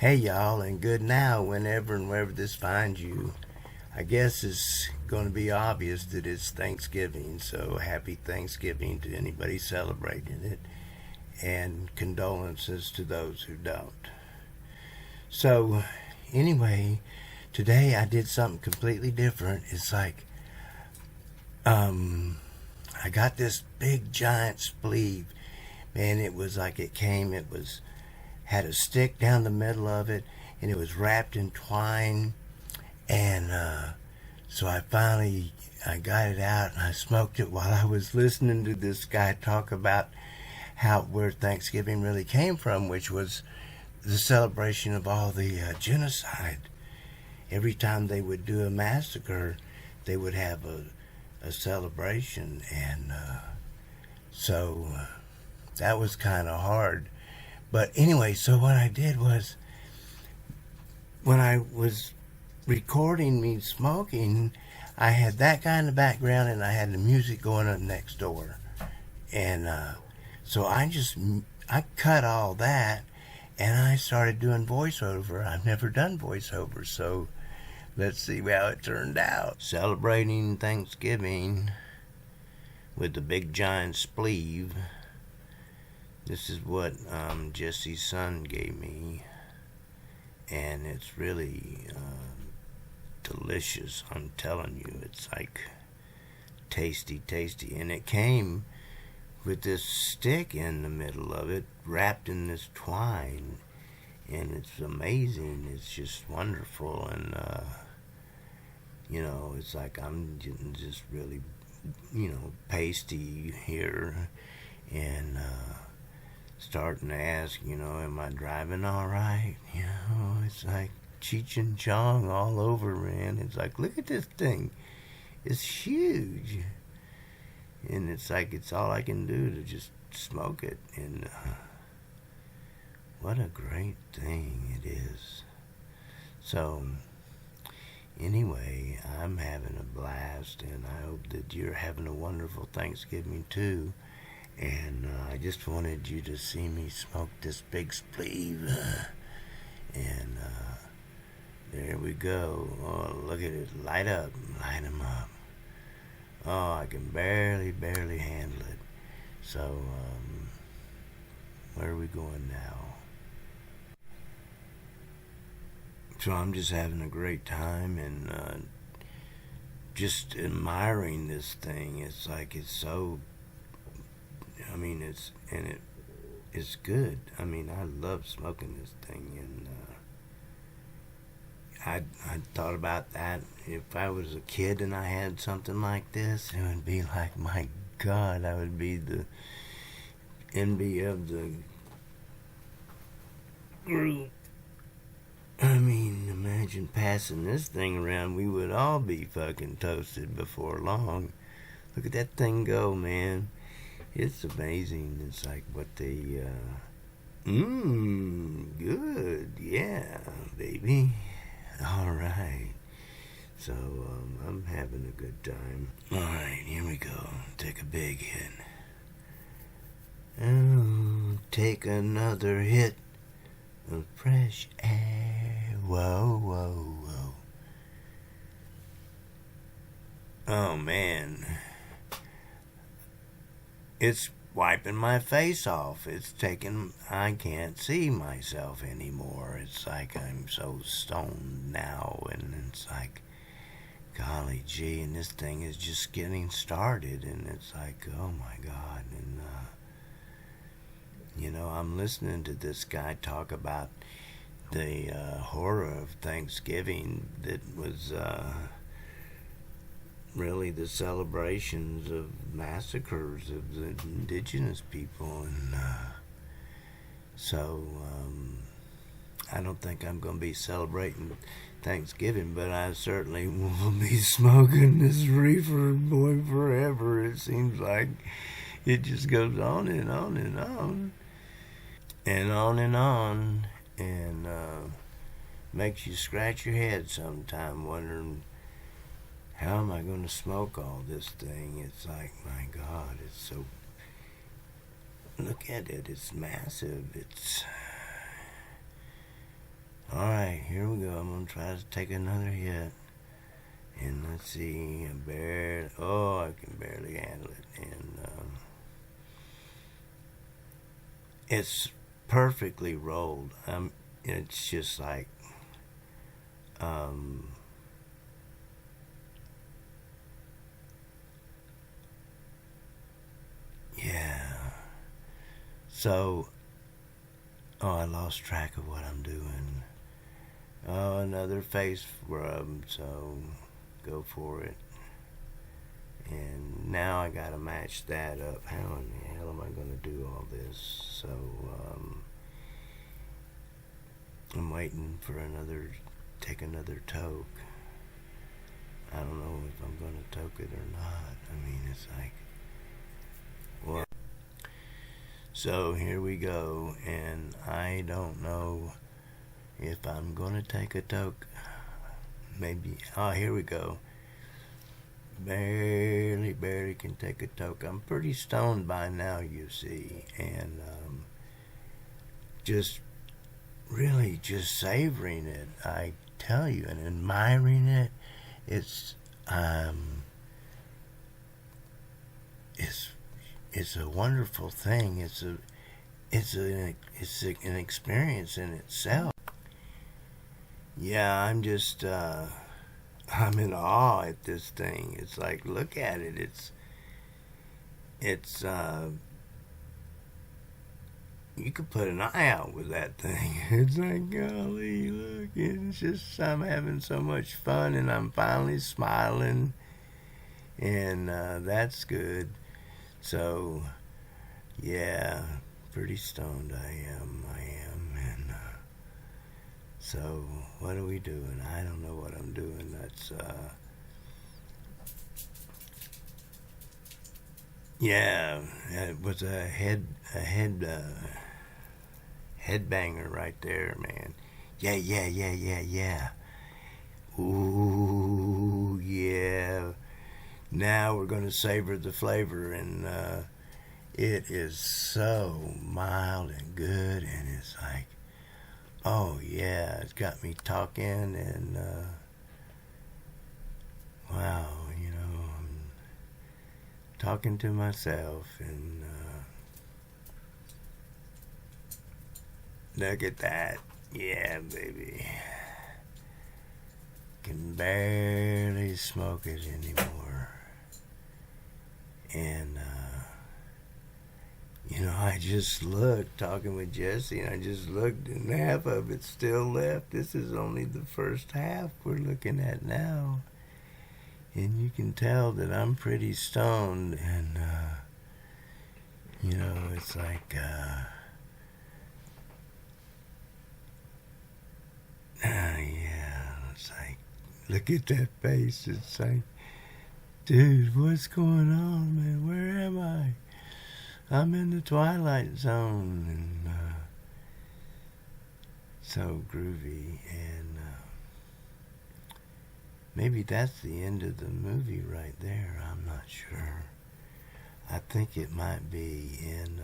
Hey y'all, and good now whenever and wherever this finds you. I guess it's going to be obvious that it's Thanksgiving, so happy Thanksgiving to anybody celebrating it, and condolences to those who don't. So, anyway, today I did something completely different. It's like, I got this big giant spleeve. Man, it was like it was had a stick down the middle of it, and it was wrapped in twine. And so I got it out and I smoked it while I was listening to this guy talk about how where Thanksgiving really came from, which was the celebration of all the genocide. Every time they would do a massacre, they would have a celebration, and so that was kind of hard. But anyway, so what I did was when I was recording me smoking, I had that guy in the background and I had the music going up next door. And so I cut all that and I started doing voiceover. I've never done voiceover, so let's see how it turned out. Celebrating Thanksgiving with the big giant spleeve. This is what Jesse's son gave me, and it's really delicious. I'm telling you, it's like tasty, tasty. And it came with this stick in the middle of it, wrapped in this twine, and it's amazing. It's just wonderful, and it's like I'm getting just really, pasty here, and starting to ask, am I driving all right? It's like Cheech and Chong all over, man. It's like, look at this thing. It's huge. And it's like, it's all I can do to just smoke it. And what a great thing it is. So, anyway, I'm having a blast, and I hope that you're having a wonderful Thanksgiving too. And I just wanted you to see me smoke this big spleeve. And there we go. Oh, look at it. Light up. Light 'em up. Oh, I can barely handle it. So, where are we going now? So I'm just having a great time and just admiring this thing. It's like it's so... it's good. I love smoking this thing, and I thought about that. If I was a kid and I had something like this, it would be like, my God, I would be the envy of the group. Imagine passing this thing around. We would all be fucking toasted before long. Look at that thing go, man. It's amazing. It's like what they, good, yeah, baby. All right. So, I'm having a good time. All right, here we go. Take a big hit. Oh, take another hit of fresh air. Whoa, whoa, whoa. Oh, man. It's wiping my face off. I can't see myself anymore. It's like I'm so stoned now, and it's like, golly gee, and this thing is just getting started, and it's like, oh my God. And, I'm listening to this guy talk about the horror of Thanksgiving that was, really the celebrations of massacres of the indigenous people, and so I don't think I'm going to be celebrating Thanksgiving, but I certainly will be smoking this reefer, boy, forever. It seems like it just goes on and on and on and on and on, and makes you scratch your head sometime wondering, how am I going to smoke all this thing? It's like, my God, it's so... Look at it. It's massive. I'm gonna try to take another hit. And let's see, I can barely handle it. And it's perfectly rolled. It's just like, yeah. So, I lost track of what I'm doing. Oh, another face rub, so go for it. And now I gotta match that up. How in the hell am I gonna do all this? So, I'm waiting for take another toke. I don't know if I'm gonna toke it or not. I mean, it's like, well. So here we go, and I don't know if I'm gonna take a toke. Maybe, here we go. Barely can take a toke. I'm pretty stoned by now, you see, and really just savoring it, I tell you, and admiring it. It's a wonderful thing. It's an experience in itself. Yeah, I'm in awe at this thing. It's like, look at it. It's you could put an eye out with that thing. It's like, golly, look, it's just, I'm having so much fun, and I'm finally smiling, and that's good. So, yeah, pretty stoned I am, and so what are we doing? I don't know what I'm doing. That's yeah, it was a headbanger right there, man. Yeah. Ooh, yeah. Now we're gonna savor the flavor, and it is so mild and good, and it's like, oh yeah, it's got me talking, and wow, I'm talking to myself, and look at that. Yeah, baby. Can barely smoke it anymore. And I just looked, talking with Jesse, and I just looked, and half of it's still left. This is only the first half we're looking at now. And you can tell that I'm pretty stoned, and it's like yeah, it's like, look at that face. It's like, dude, what's going on, man? Where am I? I'm in the twilight zone, and so groovy, and maybe that's the end of the movie right there. I'm not sure. I think it might be, and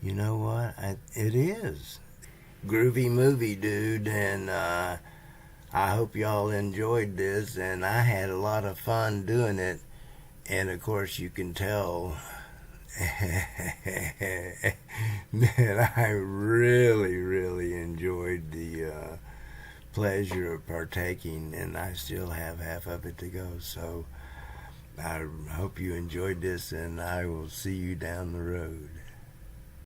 you know what? It is. Groovy movie, dude, and I hope y'all enjoyed this, and I had a lot of fun doing it, and of course you can tell that I really enjoyed the pleasure of partaking, and I still have half of it to go. So I hope you enjoyed this, and I will see you down the road.